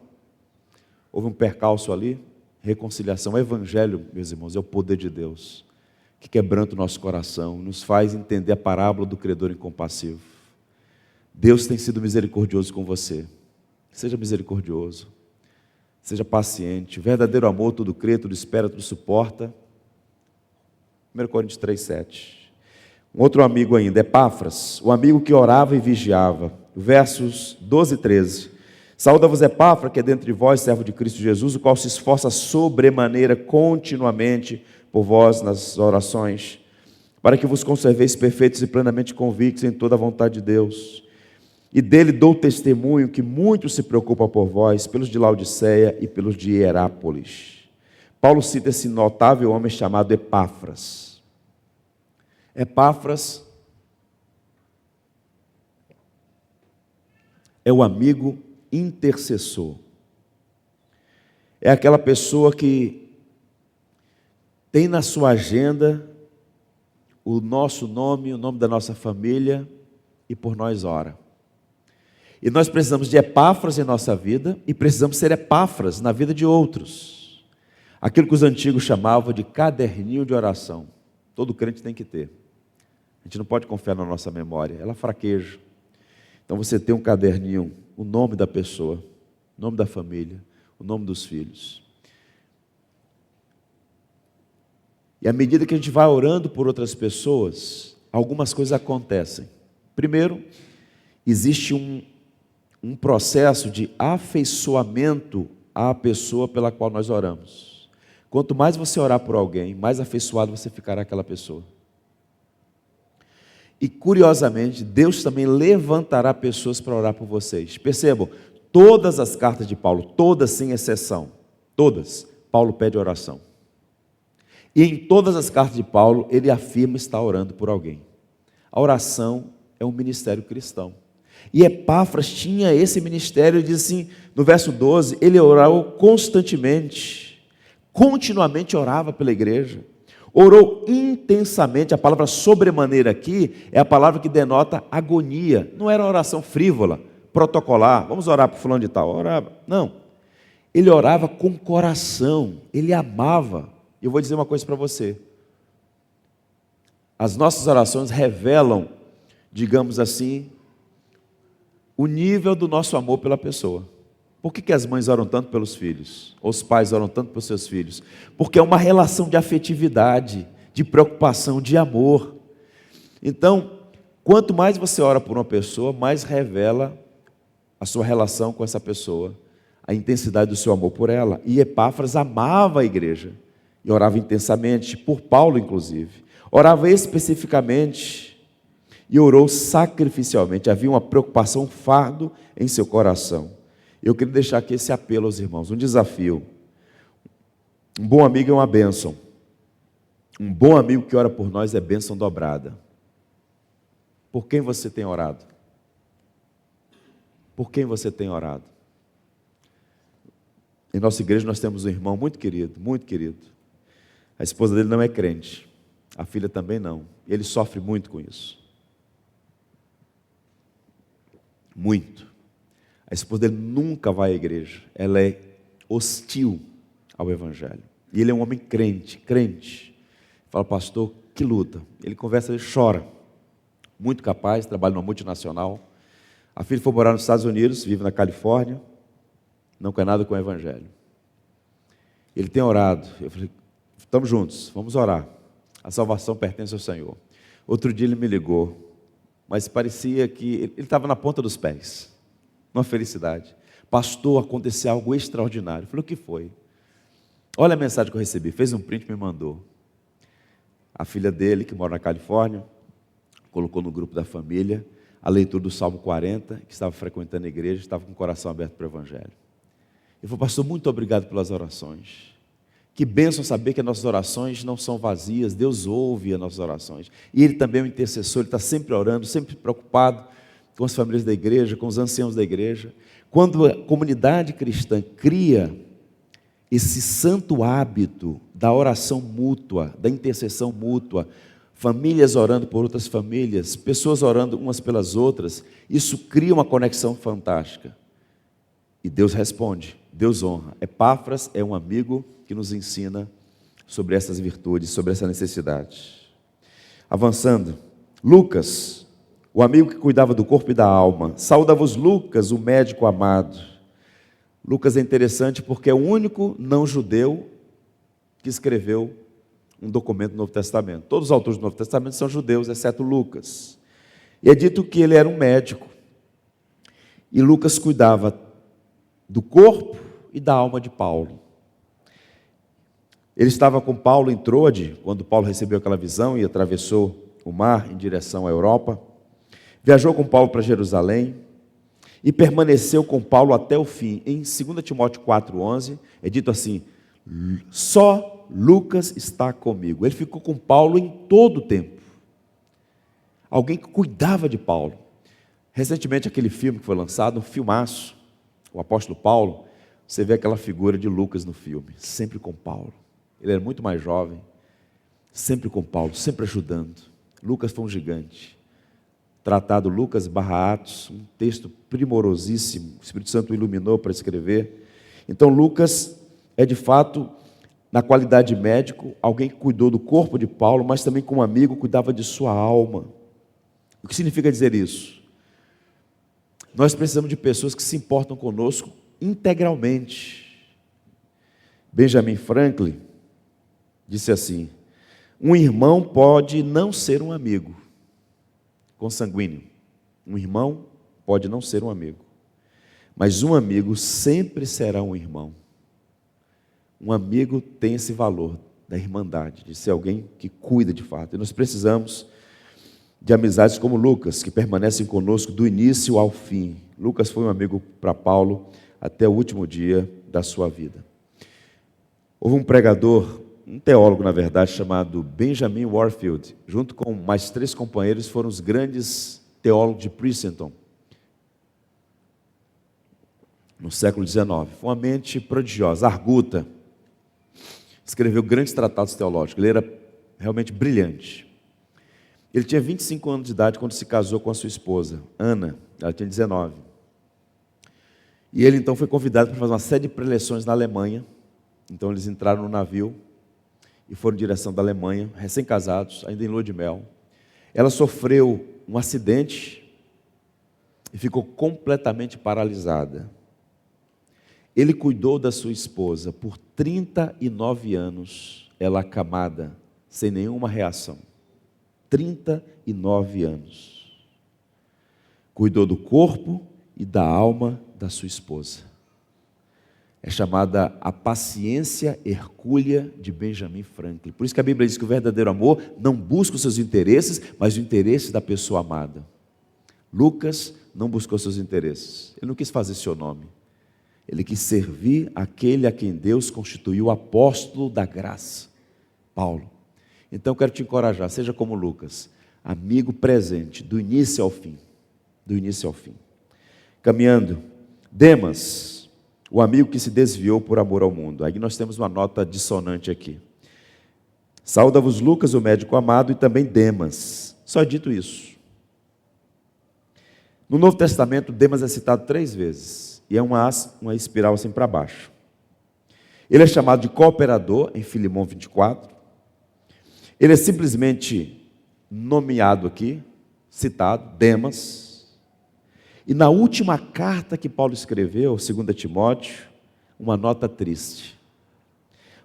S2: houve um percalço ali? Reconciliação. O Evangelho, meus irmãos, é o poder de Deus que quebranta o nosso coração, nos faz entender a parábola do credor incompassivo. Deus tem sido misericordioso com você. Seja misericordioso, seja paciente. O verdadeiro amor tudo crê, tudo espera, tudo suporta. 1 Coríntios 3:7. Um outro amigo ainda, Epáfras, o amigo que orava e vigiava. Versos 12 e 13. Saúda-vos Epáfras, que é dentre vós, servo de Cristo Jesus, o qual se esforça sobremaneira continuamente por vós nas orações, para que vos conserveis perfeitos e plenamente convictos em toda a vontade de Deus. E dele dou testemunho que muito se preocupa por vós, pelos de Laodiceia e pelos de Hierápolis. Paulo cita esse notável homem chamado Epáfras. Epáfras é o amigo intercessor. É aquela pessoa que tem na sua agenda o nosso nome, o nome da nossa família, e por nós ora. E nós precisamos de Epáfras em nossa vida, e precisamos ser Epáfras na vida de outros. Aquilo que os antigos chamavam de caderninho de oração. Todo crente tem que ter. A gente não pode confiar na nossa memória, ela fraqueja. Então você tem um caderninho, o nome da pessoa, o nome da família, o nome dos filhos. E à medida que a gente vai orando por outras pessoas, algumas coisas acontecem. Primeiro, existe um processo de afeiçoamento à pessoa pela qual nós oramos. Quanto mais você orar por alguém, mais afeiçoado você ficará àquela pessoa. E curiosamente, Deus também levantará pessoas para orar por vocês. Percebam, todas as cartas de Paulo, todas sem exceção, todas, Paulo pede oração. E em todas as cartas de Paulo, ele afirma estar orando por alguém. A oração é um ministério cristão. E Epáfras tinha esse ministério, ele diz assim, no verso 12, ele orou constantemente, continuamente orava pela igreja, orou intensamente. A palavra sobremaneira aqui é a palavra que denota agonia, não era oração frívola, protocolar, vamos orar para fulano de tal, orava, não, ele orava com coração, ele amava. E eu vou dizer uma coisa para você, as nossas orações revelam, digamos assim, o nível do nosso amor pela pessoa. Por que as mães oram tanto pelos filhos? Ou os pais oram tanto pelos seus filhos? Porque é uma relação de afetividade, de preocupação, de amor. Então, quanto mais você ora por uma pessoa, mais revela a sua relação com essa pessoa, a intensidade do seu amor por ela. E Epáfras amava a igreja e orava intensamente, por Paulo inclusive. Orava especificamente e orou sacrificialmente. Havia uma preocupação, um fardo em seu coração. Eu queria deixar aqui esse apelo aos irmãos, um desafio. Um bom amigo é uma bênção. Um bom amigo que ora por nós é bênção dobrada. Por quem você tem orado? Por quem você tem orado? Em nossa igreja nós temos um irmão muito querido, muito querido. A esposa dele não é crente, a filha também não. Ele sofre muito com isso. Muito. A esposa dele nunca vai à igreja, ela é hostil ao evangelho. E ele é um homem crente. Fala, pastor, que luta. Ele conversa, ele chora. Muito capaz, trabalha numa multinacional. A filha foi morar nos Estados Unidos, vive na Califórnia, não quer nada com o evangelho. Ele tem orado. Eu falei, estamos juntos, vamos orar. A salvação pertence ao Senhor. Outro dia ele me ligou, mas parecia que ele estava na ponta dos pés, numa felicidade. Pastor, aconteceu algo extraordinário. Eu falei, o que foi? Olha a mensagem que eu recebi, fez um print e me mandou. A filha dele, que mora na Califórnia, colocou no grupo da família a leitura do Salmo 40, que estava frequentando a igreja, estava com o coração aberto para o evangelho. Eu falei, pastor, muito obrigado pelas orações. Que bênção saber que as nossas orações não são vazias, Deus ouve as nossas orações. E ele também é um intercessor, ele está sempre orando, sempre preocupado com as famílias da igreja, com os anciãos da igreja. Quando a comunidade cristã cria esse santo hábito da oração mútua, da intercessão mútua, famílias orando por outras famílias, pessoas orando umas pelas outras, isso cria uma conexão fantástica. E Deus responde, Deus honra. Epáfras é um amigo que nos ensina sobre essas virtudes, sobre essa necessidade. Avançando, Lucas, o amigo que cuidava do corpo e da alma. Saúda-vos Lucas, o médico amado. Lucas é interessante porque é o único não-judeu que escreveu um documento do Novo Testamento. Todos os autores do Novo Testamento são judeus, exceto Lucas. E é dito que ele era um médico. E Lucas cuidava do corpo e da alma de Paulo. Ele estava com Paulo em Troade, quando Paulo recebeu aquela visão e atravessou o mar em direção à Europa. Viajou com Paulo para Jerusalém e permaneceu com Paulo até o fim. Em 2 Timóteo 4,11 é dito assim, só Lucas está comigo. Ele ficou com Paulo em todo o tempo. Alguém que cuidava de Paulo. Recentemente aquele filme que foi lançado, um filmaço, o apóstolo Paulo, você vê aquela figura de Lucas no filme, sempre com Paulo. Ele era muito mais jovem, sempre com Paulo, sempre ajudando. Lucas foi um gigante. Tratado Lucas/Atos, um texto primorosíssimo, o Espírito Santo o iluminou para escrever. Então Lucas é de fato, na qualidade de médico, alguém que cuidou do corpo de Paulo, mas também como amigo cuidava de sua alma. O que significa dizer isso? Nós precisamos de pessoas que se importam conosco integralmente. Benjamin Franklin disse assim, um irmão pode não ser um amigo consanguíneo. Um irmão pode não ser um amigo, mas um amigo sempre será um irmão. Um amigo tem esse valor da irmandade, de ser alguém que cuida de fato. E nós precisamos de amizades como Lucas, que permanecem conosco do início ao fim. Lucas foi um amigo para Paulo até o último dia da sua vida. Houve um pregador, um teólogo na verdade, chamado Benjamin Warfield, junto com mais 3 companheiros, foram os grandes teólogos de Princeton, no século XIX. Foi uma mente prodigiosa, arguta, escreveu grandes tratados teológicos, ele era realmente brilhante. Ele tinha 25 anos de idade quando se casou com a sua esposa, Ana, ela tinha 19. E ele então foi convidado para fazer uma série de preleções na Alemanha. Então eles entraram no navio e foram em direção da Alemanha, recém-casados, ainda em lua de mel. Ela sofreu um acidente e ficou completamente paralisada. Ele cuidou da sua esposa por 39 anos, ela acamada, sem nenhuma reação. 39 anos. Cuidou do corpo e da alma da sua esposa. É chamada a paciência hercúlea de Benjamin Franklin. Por isso que a Bíblia diz que o verdadeiro amor não busca os seus interesses, mas o interesse da pessoa amada. Lucas não buscou seus interesses. Ele não quis fazer seu nome. Ele quis servir aquele a quem Deus constituiu apóstolo da graça, Paulo. Então eu quero te encorajar, seja como Lucas, amigo presente, do início ao fim. Do início ao fim. Caminhando, Demas, o amigo que se desviou por amor ao mundo. Aí nós temos uma nota dissonante aqui. Saúda-vos Lucas, o médico amado, e também Demas. Só dito isso. No Novo Testamento, Demas é citado 3 vezes, e é uma espiral assim para baixo. Ele é chamado de cooperador, em Filemão 24. Ele é simplesmente nomeado aqui, citado, Demas. E na última carta que Paulo escreveu, 2 Timóteo, uma nota triste.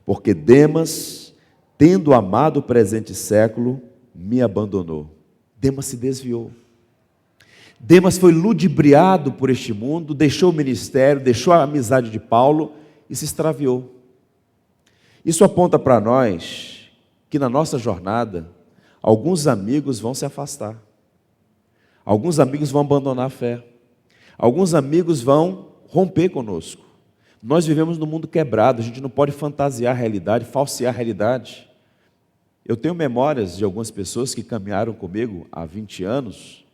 S2: Porque Demas, tendo amado o presente século, me abandonou. Demas se desviou. Demas foi ludibriado por este mundo, deixou o ministério, deixou a amizade de Paulo e se extraviou. Isso aponta para nós que na nossa jornada, alguns amigos vão se afastar. Alguns amigos vão abandonar a fé. Alguns amigos vão romper conosco. Nós vivemos num mundo quebrado, a gente não pode fantasiar a realidade, falsear a realidade. Eu tenho memórias de algumas pessoas que caminharam comigo há 20 anos,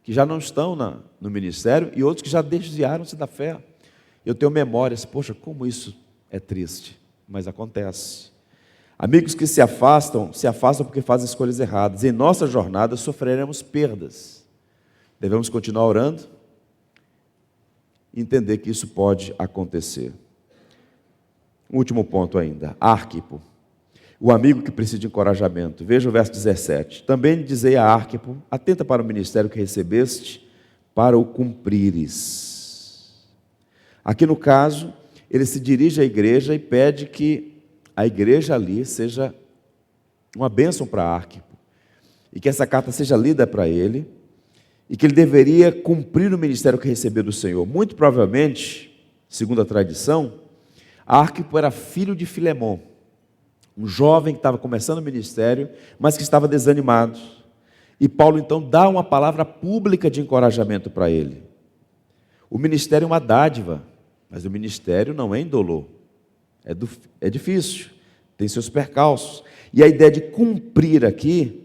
S2: que já não estão no ministério, e outros que já desviaram-se da fé. Eu tenho memórias, poxa, como isso é triste, mas acontece. Amigos que se afastam porque fazem escolhas erradas. Em nossa jornada sofreremos perdas. Devemos continuar orando e entender que isso pode acontecer. Um último ponto ainda, Arquipo, o amigo que precisa de encorajamento. Veja o verso 17. Também dizei a Arquipo, atenta para o ministério que recebeste, para o cumprires. Aqui no caso, ele se dirige à igreja e pede que a igreja ali seja uma bênção para Arquipo, e que essa carta seja lida para ele, e que ele deveria cumprir o ministério que recebeu do Senhor. Muito provavelmente, segundo a tradição, Arquipo era filho de Filemão, um jovem que estava começando o ministério, mas que estava desanimado. E Paulo então dá uma palavra pública de encorajamento para ele. O ministério é uma dádiva, mas o ministério não é indolor. É difícil, tem seus percalços. E a ideia de cumprir aqui,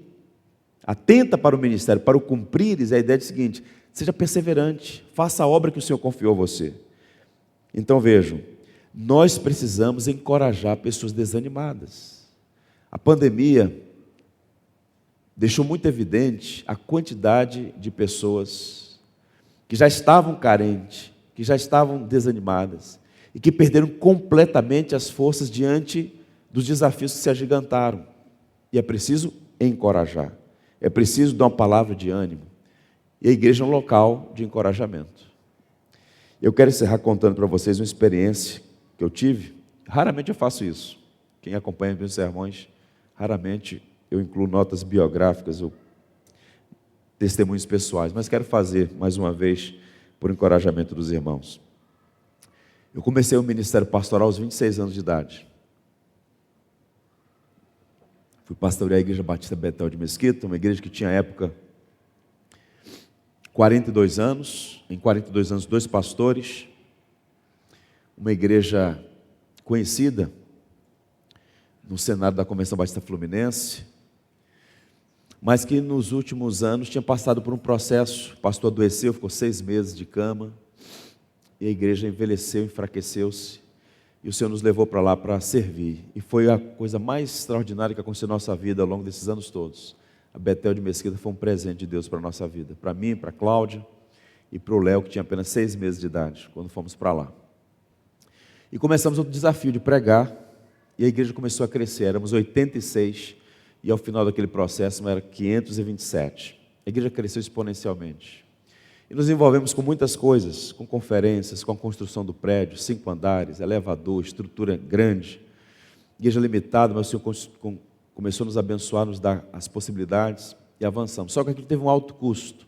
S2: atenta para o ministério, para o cumprires, é a ideia do seguinte: seja perseverante, faça a obra que o Senhor confiou a você. Então vejam, nós precisamos encorajar pessoas desanimadas. A pandemia deixou muito evidente a quantidade de pessoas que já estavam carentes, que já estavam desanimadas e que perderam completamente as forças diante dos desafios que se agigantaram. E é preciso encorajar, é preciso dar uma palavra de ânimo. E a igreja é um local de encorajamento. Eu quero encerrar contando para vocês uma experiência que eu tive. Raramente eu faço isso. Quem acompanha meus sermões, raramente eu incluo notas biográficas ou testemunhos pessoais, mas quero fazer mais uma vez por encorajamento dos irmãos. Eu comecei o ministério pastoral aos 26 anos de idade. Fui pastorear a Igreja Batista Betel de Mesquita, uma igreja que tinha à época 42 anos, em 42 anos 2 pastores, uma igreja conhecida no cenário da Convenção Batista Fluminense, mas que nos últimos anos tinha passado por um processo. O pastor adoeceu, ficou 6 meses de cama, e a igreja envelheceu, enfraqueceu-se, e o Senhor nos levou para lá para servir, e foi a coisa mais extraordinária que aconteceu na nossa vida ao longo desses anos todos. A Betel de Mesquita foi um presente de Deus para a nossa vida, para mim, para a Cláudia, e para o Léo, que tinha apenas 6 meses de idade, quando fomos para lá. E começamos outro desafio de pregar, e a igreja começou a crescer. Éramos 86, e ao final daquele processo era 527. A igreja cresceu exponencialmente. E nos envolvemos com muitas coisas, com conferências, com a construção do prédio, 5 andares, elevador, estrutura grande, igreja limitada, mas o Senhor começou a nos abençoar, nos dar as possibilidades, e avançamos. Só que aquilo teve um alto custo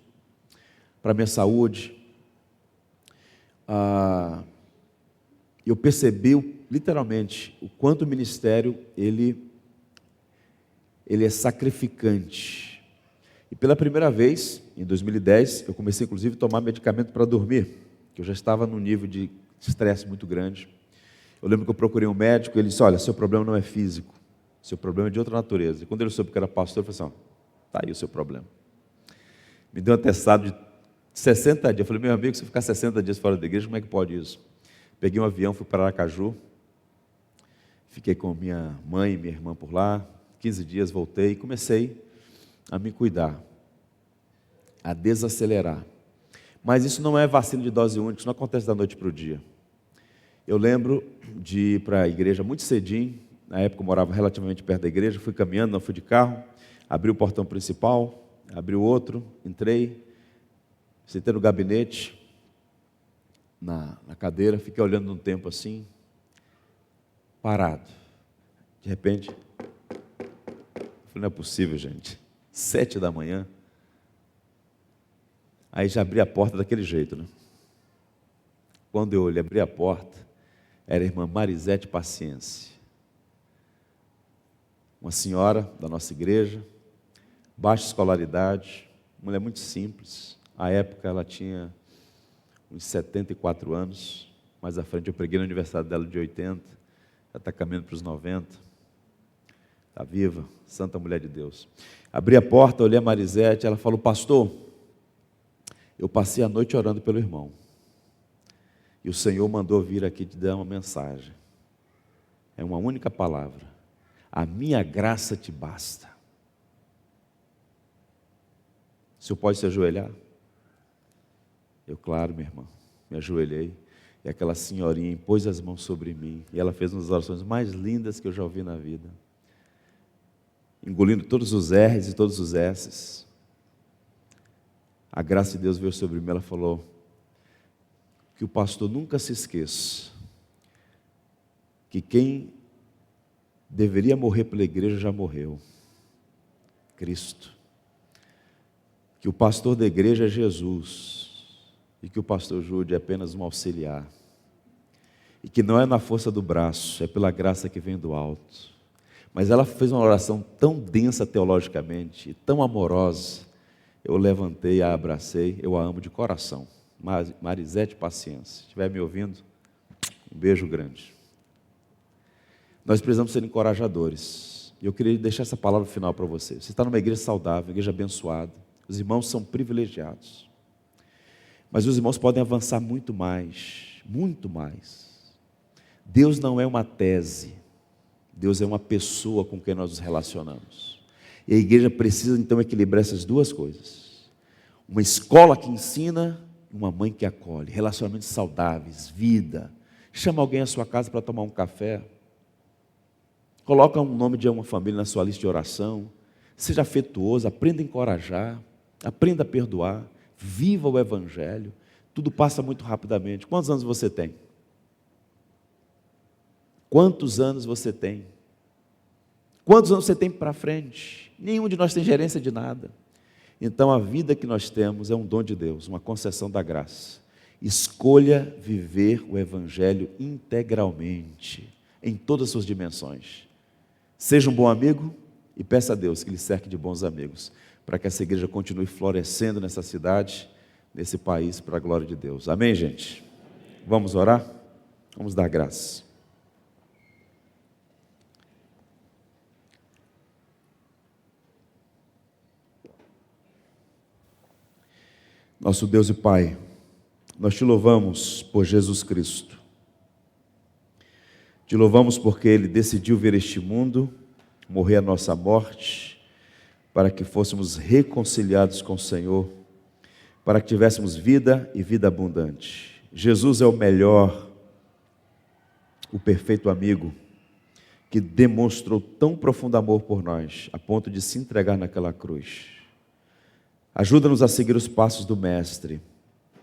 S2: para a minha saúde. Eu percebi literalmente o quanto o ministério ele é sacrificante. E pela primeira vez, em 2010, eu comecei inclusive a tomar medicamento para dormir, que eu já estava num nível de estresse muito grande. Eu lembro que eu procurei um médico, ele disse: olha, seu problema não é físico, seu problema é de outra natureza. E quando ele soube que era pastor, ele falou assim: está aí o seu problema. Me deu um atestado de 60 dias. Eu falei: meu amigo, se eu ficar 60 dias fora da igreja, como é que pode isso? Peguei um avião, fui para Aracaju, fiquei com minha mãe e minha irmã por lá, 15 dias voltei e comecei a me cuidar, a desacelerar. Mas isso não é vacina de dose única, isso não acontece da noite para o dia. Eu lembro de ir para a igreja muito cedinho, na época eu morava relativamente perto da igreja, fui caminhando, não fui de carro, abri o portão principal, abri o outro, entrei, sentei no gabinete, na cadeira, fiquei olhando um tempo assim, parado. De repente, falei, não é possível, gente, 7 da manhã. Aí já abri a porta daquele jeito, né? Quando eu olhei, abri a porta, era a irmã Marisete Paciência, uma senhora da nossa igreja, baixa escolaridade, mulher muito simples. À época ela tinha uns 74 anos, mais à frente eu preguei no aniversário dela de 80, ela está caminhando para os 90, está viva, santa mulher de Deus. Abri a porta, olhei a Marisete, ela falou, pastor, eu passei a noite orando pelo irmão, e o Senhor mandou vir aqui te dar uma mensagem, é uma única palavra, a minha graça te basta. O senhor pode se ajoelhar? Eu, claro, minha irmã, me ajoelhei, e aquela senhorinha impôs as mãos sobre mim, e ela fez uma das orações mais lindas que eu já ouvi na vida, engolindo todos os R's e todos os S's. A graça de Deus veio sobre mim, ela falou, que o pastor nunca se esqueça, que quem deveria morrer pela igreja já morreu, Cristo. Que o pastor da igreja é Jesus, e que o pastor Júlio é apenas um auxiliar, e que não é na força do braço, é pela graça que vem do alto. Mas ela fez uma oração tão densa teologicamente, e tão amorosa, eu levantei, a abracei, eu a amo de coração. Marisete Paciência, se estiver me ouvindo, um beijo grande. Nós precisamos ser encorajadores, e eu queria deixar essa palavra final para você. Você está numa igreja saudável, uma igreja abençoada, os irmãos são privilegiados, mas os irmãos podem avançar muito mais, muito mais. Deus não é uma tese, Deus é uma pessoa com quem nós nos relacionamos, e a igreja precisa então equilibrar essas duas coisas, uma escola que ensina, uma mãe que acolhe, relacionamentos saudáveis, vida. Chama alguém à sua casa para tomar um café, coloca um nome de uma família na sua lista de oração, seja afetuoso, aprenda a encorajar, aprenda a perdoar, viva o Evangelho. Tudo passa muito rapidamente. Quantos anos você tem? Quantos anos você tem? Quantos anos você tem para frente? Nenhum de nós tem gerência de nada. Então a vida que nós temos é um dom de Deus, uma concessão da graça. Escolha viver o Evangelho integralmente, em todas as suas dimensões. Seja um bom amigo e peça a Deus que lhe cerque de bons amigos, para que essa igreja continue florescendo nessa cidade, nesse país, para a glória de Deus. Amém, gente? Vamos orar? Vamos dar graça. Nosso Deus e Pai, nós te louvamos por Jesus Cristo. Te louvamos porque Ele decidiu vir a este mundo, morrer a nossa morte, para que fôssemos reconciliados com o Senhor, para que tivéssemos vida e vida abundante. Jesus é o melhor, o perfeito amigo, que demonstrou tão profundo amor por nós, a ponto de se entregar naquela cruz. Ajuda-nos a seguir os passos do Mestre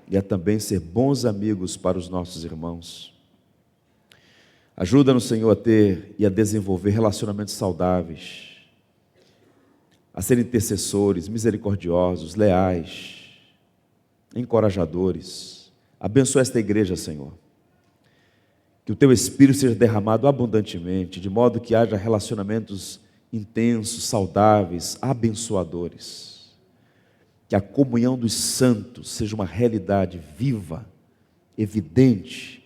S2: e a também ser bons amigos para os nossos irmãos. Ajuda-nos, Senhor, a ter e a desenvolver relacionamentos saudáveis, a ser intercessores, misericordiosos, leais, encorajadores. Abençoa esta igreja, Senhor. Que o Teu Espírito seja derramado abundantemente, de modo que haja relacionamentos intensos, saudáveis, abençoadores. Que a comunhão dos santos seja uma realidade viva, evidente,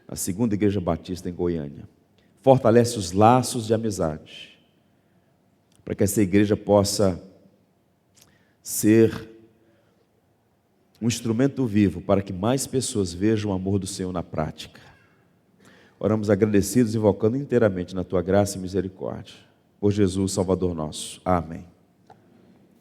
S2: na Segunda Igreja Batista em Goiânia. Fortalece os laços de amizade, para que essa igreja possa ser um instrumento vivo para que mais pessoas vejam o amor do Senhor na prática. Oramos agradecidos, invocando inteiramente na tua graça e misericórdia. Por Jesus, Salvador nosso. Amém.